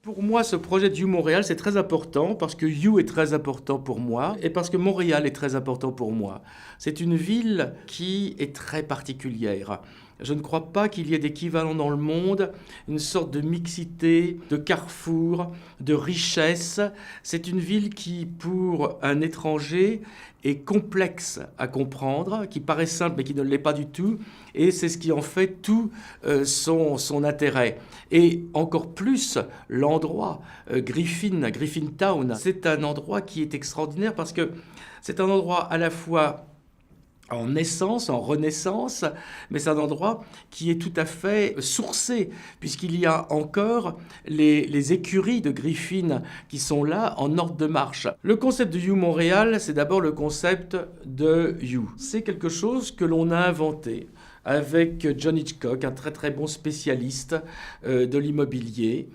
Pour moi, ce projet de You Montréal, c'est très important parce que You est très important pour moi et parce que Montréal est très important pour moi. C'est une ville qui est très particulière. Je ne crois pas qu'il y ait d'équivalent dans le monde, une sorte de mixité, de carrefour, de richesse. C'est une ville qui, pour un étranger, est complexe à comprendre, qui paraît simple mais qui ne l'est pas du tout. Et c'est ce qui en fait tout son intérêt. Et encore plus, l'endroit, Griffintown, c'est un endroit qui est extraordinaire parce que c'est un endroit à la fois en naissance, en renaissance, mais c'est un endroit qui est tout à fait sourcé, puisqu'il y a encore les écuries de Griffin qui sont là en ordre de marche. Le concept de You Montréal, c'est d'abord le concept de You. C'est quelque chose que l'on a inventé avec John Hitchcock, un très très bon spécialiste de l'immobilier,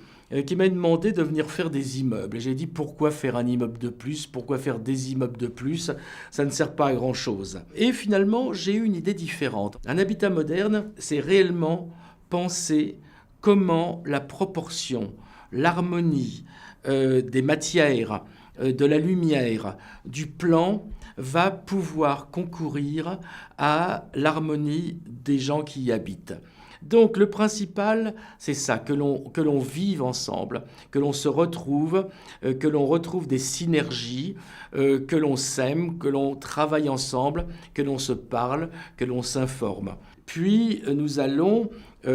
qui m'a demandé de venir faire des immeubles. Et j'ai dit pourquoi faire un immeuble de plus, pourquoi faire des immeubles de plus, ça ne sert pas à grand chose. Et finalement, j'ai eu une idée différente. Un habitat moderne, c'est réellement penser comment la proportion, l'harmonie des matières, de la lumière, du plan va pouvoir concourir à l'harmonie des gens qui y habitent. Donc le principal, c'est ça, que l'on vive ensemble, que l'on se retrouve, que l'on retrouve des synergies, que l'on s'aime, que l'on travaille ensemble, que l'on se parle, que l'on s'informe. Puis nous allons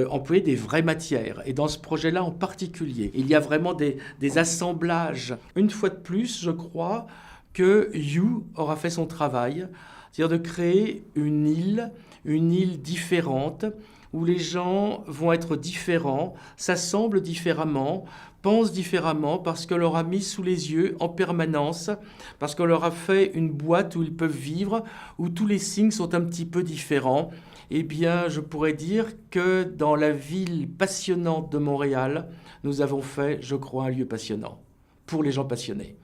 employer des vraies matières. Et dans ce projet-là en particulier, il y a vraiment des assemblages. Une fois de plus, je crois que You aura fait son travail, c'est-à-dire de créer une île différente, où les gens vont être différents, s'assemblent différemment, pensent différemment, parce qu'on leur a mis sous les yeux en permanence, parce qu'on leur a fait une boîte où ils peuvent vivre, où tous les signes sont un petit peu différents. Eh bien, je pourrais dire que dans la ville passionnante de Montréal, nous avons fait, je crois, un lieu passionnant, pour les gens passionnés.